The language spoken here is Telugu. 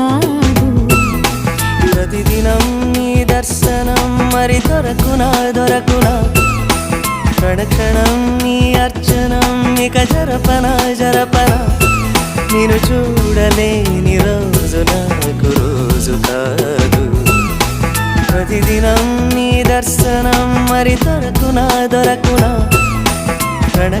కాదు. ప్రతిదినం నీ దర్శనం మరి దొరకునా దొరకునా, క్షణక్షణం నీ అర్చనం ఇక జరపనా జరపనా, నేను చూడలేని రోజు నాకు రోజు కాదు. ప్రతిదినం నీ దర్శనం మరి దొరకునా దొరకునా, క్షణ